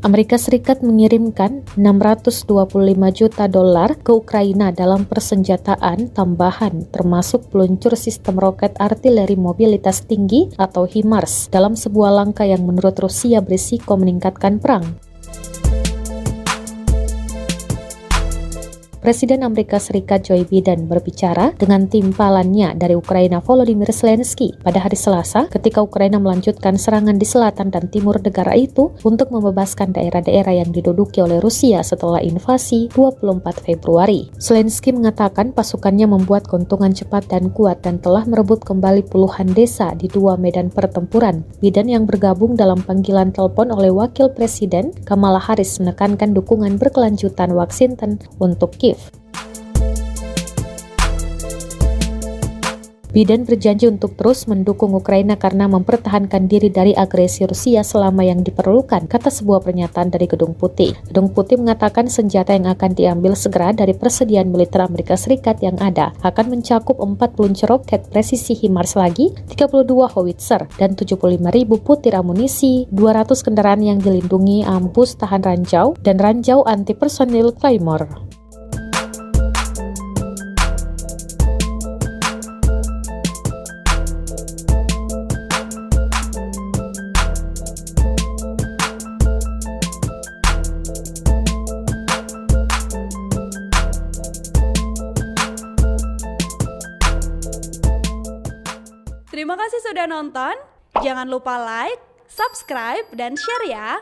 Amerika Serikat mengirimkan 625 juta dolar ke Ukraina dalam persenjataan tambahan, termasuk peluncur sistem roket artileri mobilitas tinggi atau HIMARS, dalam sebuah langkah yang menurut Rusia berisiko meningkatkan perang. Presiden Amerika Serikat Joe Biden berbicara dengan timpalannya dari Ukraina Volodymyr Zelensky pada hari Selasa ketika Ukraina melanjutkan serangan di selatan dan timur negara itu untuk membebaskan daerah-daerah yang diduduki oleh Rusia setelah invasi 24 Februari. Zelensky mengatakan pasukannya membuat keuntungan cepat dan kuat dan telah merebut kembali puluhan desa di dua medan pertempuran. Biden yang bergabung dalam panggilan telepon oleh Wakil Presiden Kamala Harris menekankan dukungan berkelanjutan Washington untuk Kiev. Biden berjanji untuk terus mendukung Ukraina karena mempertahankan diri dari agresi Rusia selama yang diperlukan, kata sebuah pernyataan dari Gedung Putih. Gedung Putih mengatakan senjata yang akan diambil segera dari persediaan militer Amerika Serikat yang ada akan mencakup 4 peluncur roket presisi HIMARS lagi, 32 howitzer, dan 75.000 butir amunisi, 200 kendaraan yang dilindungi ambus tahan ranjau, dan ranjau anti-personil Claymore. Terima kasih sudah nonton. Jangan lupa like, subscribe, dan share ya.